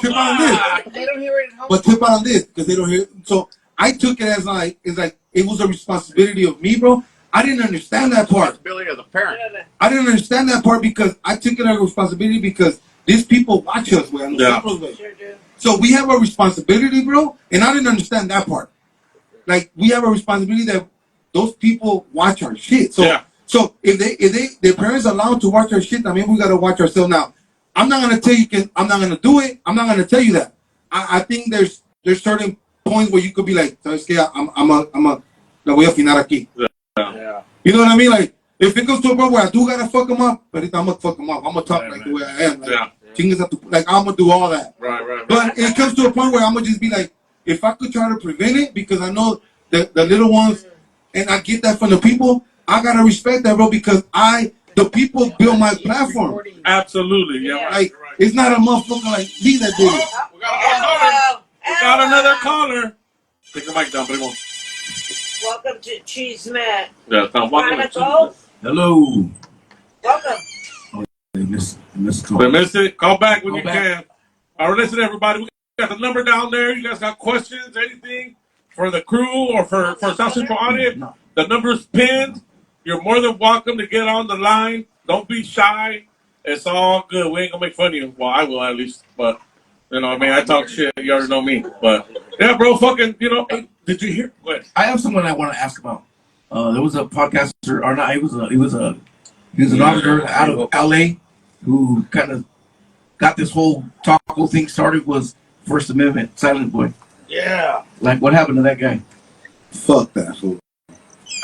trip out on this. They don't hear it at home. But trip out on this because they don't hear it. So I took it as like it was a responsibility of me, bro. I didn't understand that part. Responsibility of the parent. I didn't understand that part because I took it as a responsibility because these people watch us, man. Sure do. So we have a responsibility, bro, and I didn't understand that part. Like, we have a responsibility that those people watch our shit. So if their parents are allowed to watch our shit, I mean, we gotta watch ourselves now. I'm not gonna tell you I'm not gonna do it. I'm not gonna tell you that. I think there's certain points where you could be like, ¿sabes qué? La voy a afinar aquí. Yeah. You know what I mean? Like, if it goes to a point where I do gotta fuck them up, but I'm gonna fuck them up. I'm gonna talk like the way I am. Like, like, I'm gonna do all that. Right. But it comes to a point where I'm gonna just be like, if I could try to prevent it, because I know the little ones, and I get that from the people, I gotta respect that, bro, because the people build my platform. Absolutely. Yeah. Like, it's not a motherfucker like me that did it. We got another caller. Take the mic down, primo. Welcome to Chisme Chronicles. Hello. Welcome. They missed They missed it. Call back when you can. All right, listen, everybody. We got the number down there. You guys got questions, anything for the crew or for South Central Audit? The number's pinned. You're more than welcome to get on the line. Don't be shy. It's all good. We ain't gonna make fun of you. Well, I will at least. But you know, I mean, I talk shit. You already know me. But yeah, bro, fucking, you know. Hey, did you hear? What? I have someone I want to ask about. There was a podcaster, or not? He was an auditor out of LA who kind of got this whole taco thing started. Was First Amendment, Silent Boy. Yeah. Like, what happened to that guy? Fuck that fool.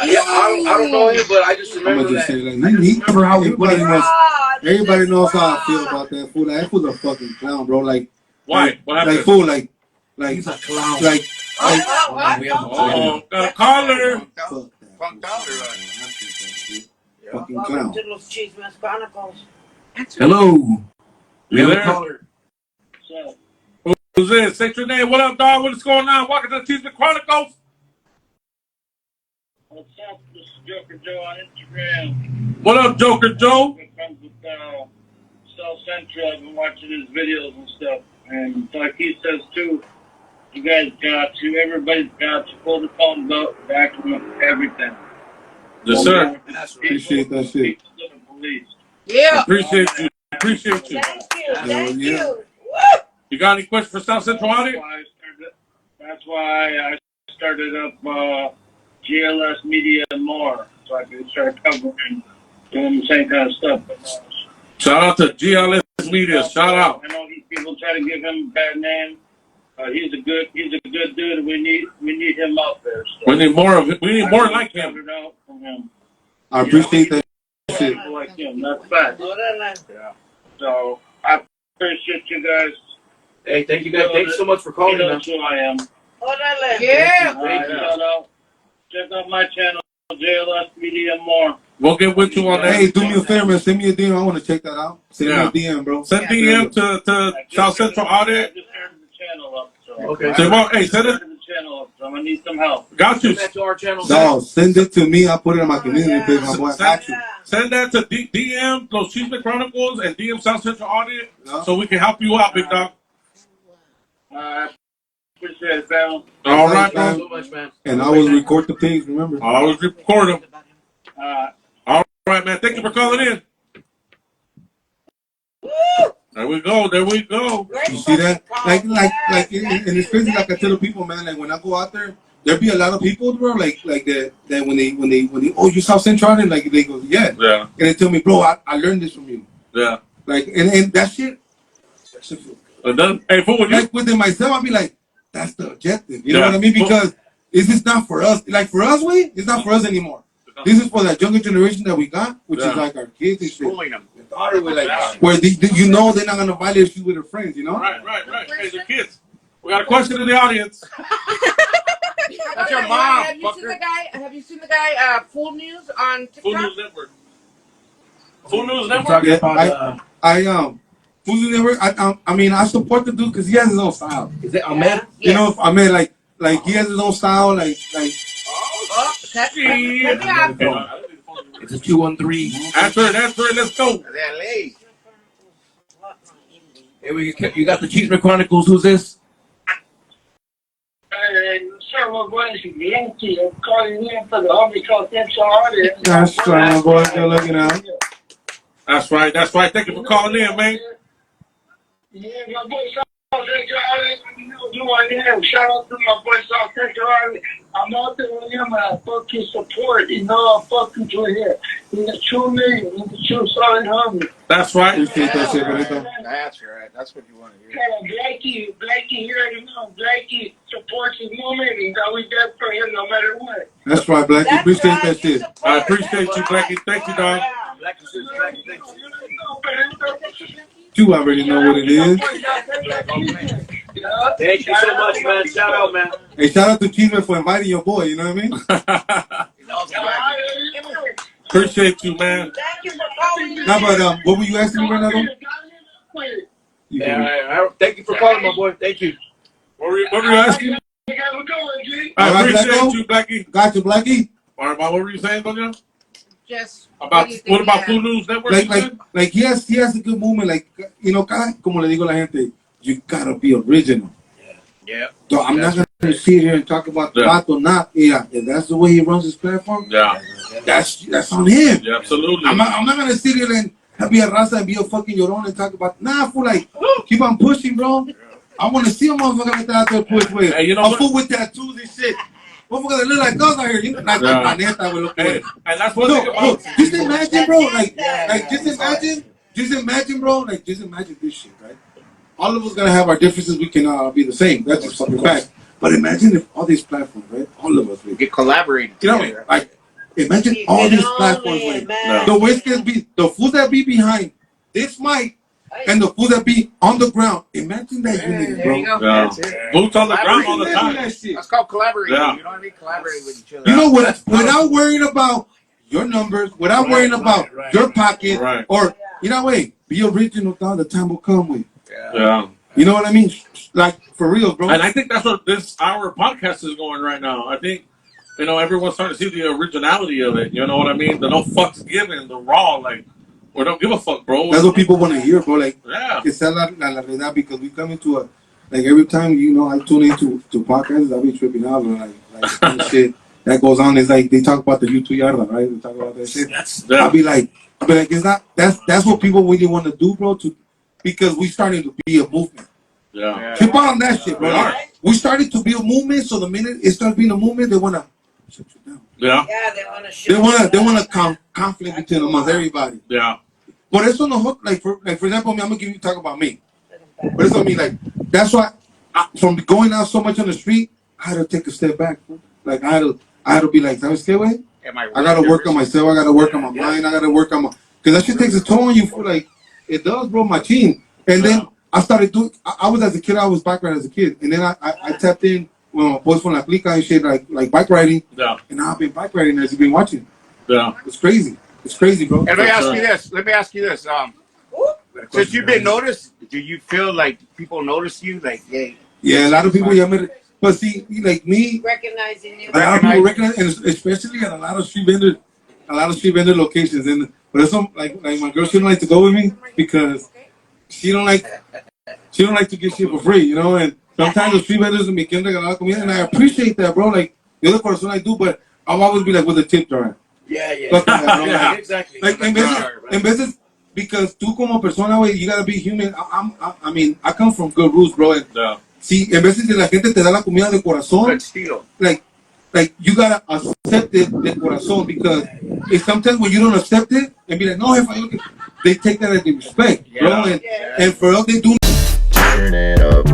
Yeah, I don't know him, but I just remember I'm gonna just that. say, like, Remember how everybody knows how I feel about that fool. That fool's a fucking clown, bro. Like, Why? What happened? like, fool, like he's a clown. like, Oh, got a caller. Funked out or what? fucking Welcome clown. to los Chisme Chronicles. Hello. We You have a there? caller. Who's Who's this? Say your name. What up, dog? What's going on? Welcome to the Chisme Chronicles. What's up? This is Joker Joe on Instagram. What up, Joker Joe? Good friends with South Central. I've been watching his videos and stuff. And like he says too, you guys everybody's got to pull the phones out, back to everything. Yes, sir. Appreciate that shit. Yeah. Appreciate you. Appreciate you. Thank you. You got any questions for South Central Audit? That's why I started up GLS Media more, so I could start covering, doing the same kind of stuff. Shout out to GLS Media. Shout out. I know people try to give him a bad name. He's a good dude, and we need him out there. So. We need more of it. We need more like him. I appreciate that shit. Like him, that's bad. Yeah. So I appreciate you guys. Hey, thank you guys. Thank you so much for calling. You know who I am. Yeah. Shout out. Check out my channel, JLS Media More. We'll get with you on that. Hey, do me a favor, man. Send me a DM. I want to check that out. Send me a DM, bro. Send DM to South Central Audit. I just started the channel up, so. Okay. So, well, hey, send it. The channel up, so I'm gonna need some help. Got you. Send that to our channel. No, send it to me. I'll put it on my community page. My boy, I got you. Send that to DM those Chisme Chronicles and DM South Central Audit Yeah. so we can help you out, big dog. Appreciate it, fam. All right, man. Thank you so much, man. And I will record the things, remember? I always record them. Uh, All right, man. Thank you for calling in. There we go. There we go. You see that? Like, and it's crazy. Like I tell the people, man. Like when I go out there, there be a lot of people, bro. Like that when they, oh, you South Central, and like they go, yeah. Yeah. And they tell me, bro, I learned this from you. Yeah. Like, and that shit. And then, hey, fool, when you Like within myself, I'll be like, that's the objective. You know Yeah. what I mean? Because this is not for us. Like for us, it's not for us anymore. This is for that younger generation that we got, which is like our kids and shit. Schooling them. Where you know they're not gonna violate you with their friends, you know? right. Hey, the kids. We got a question in the audience. That's your mom, Have you seen fucker. the guy? Have you seen the guy? Full News on TikTok. Full News Network. Full News I'm Network. talking about, Food Network. I mean, I support the dude because he has his own style. is it Ahmed? You know, I mean, like he has his own style. Like Oh, that's yeah. It's a 213. Answer it. Let's go. Hey, you got the Chisme Chronicles. Who's this? sir, my boy is vigilante. I'm calling in for the homie South Central Audit. that's right, my boy. Good looking out. That's right. Thank you for calling in, man. Yeah, my boy South Central Audit. You know, doing shout out to my boy South Central Audit. I'm out there with him and I fucking support. You know, I'm fucking to here. He's a true nigga. He's a true solid homie. That's right. Appreciate that shit, Benito. That's right. That's what you want to hear. Blakey, you already know. Blakey supports his movement and we there for him no matter what. That's right, Black. Appreciate that shit. I appreciate you, Blackie. Thank you, dog. You already know what it is. Thank you so much, man. Shout out, man. Hey, shout out to Chisme for inviting your boy. You know what I mean? Appreciate you, man. Thank you for calling. Now, but what were you asking me, Renato? Thank you for calling, my boy. Thank you. What were you asking? I All right, appreciate Blacko. you, Blackie. Got you, Blackie. All right, what were you saying, Doña? Just About do you what think about he Full News Network? Like, you like, said? like he has a good movement. Like, you know, como le digo a la gente, you gotta be original. Yeah. So I'm not gonna sit here and talk about the vato not. Yeah, if that's the way he runs his platform, Yeah, that's on him. yeah, absolutely. I'm not gonna sit here and be a raza and be a fucking llorón and talk about fool, like keep on pushing, bro. I want to see a motherfucker like that out there push with. Hey, you know a what? fool with tattoos and shit. Motherfucker that look like us out here. You know, like Yeah. la neta, güey, look, Hey, and that's one no, thing about just imagine, bro. Like just imagine, bro. Like, just imagine this shit, right? All of us gonna have our differences. We can be the same. That's just fucking fact. But imagine if all these platforms, right? All of us, We get collaborated you know, together. like imagine all these platforms, like the ways can be the fools that be behind this mic and the fools that be on the ground. Imagine that unity, There you bro. go. Yeah. That's it. Boots on the ground all the Imagine time. that shit. That's called collaborating. Yeah. You know what I mean? Collaborating with each other. You know, without worrying about your numbers, without worrying about your pocket, Right. or you know, wait, be original. Dog, the time will come with. Yeah. You know what I mean? Like, for real, bro. And I think that's what our podcast is going right now. I think, everyone's starting to see the originality of it. You know what I mean? The no fucks given, the raw, like, we don't give a fuck, bro. That's what people want to hear, bro. Like, yeah. Que sea la verdad, because we come into a, like, every time, I tune into podcasts, I be tripping out, bro. Like shit that goes on. It's like, they talk about the YouTube yarda, right? They talk about that shit. I'll be like, it's not, that's what people really want to do, bro, because we starting to be a movement. Yeah. Keep on that shit, bro. We started to be a movement, so the minute it starts being a movement, they want to shut you down. Yeah. Yeah, they want to shoot. They want to conflict between amongst everybody. Yeah. But eso no, like for example, I'm gonna talk about me. But it's on me, like, that's why from going out so much on the street, I had to take a step back, bro. Like, I had to be like, ¿sabes qué, güey? I gotta work on myself. I gotta work on my mind. I gotta work on because that shit takes a toll on you. For like, it does, bro. My team, and then I started doing. I was as a kid. I was bike riding as a kid, and then I tapped in when my boys from La Plica and shit, like bike riding. Yeah. And now I've been bike riding as you've been watching. Yeah. It's crazy. It's crazy, bro. And let me ask you this. Since you've been noticed, do you feel like people notice you? Like, hey. Yeah, a lot of people. But see, like me, Recognizing you. a lot of people recognize, and especially at a lot of street vendor locations. And but it's like my girl, she don't like to go with me because she don't like to get shit for free, And sometimes the street vendors me quieren regalar comida, and I appreciate that, bro. Like the other person I do, but I'll always be like with the tip jar. Yeah. Yeah, Exactly. Like en veces, because tú como persona, güey, you gotta be human. I come from good roots, bro. And sí, en veces que la gente te da la comida de corazón, like you gotta accept it de corazón, because if sometimes when you don't accept it and be like, no, they take that as respect, bro. And for us, they do. Turn it up.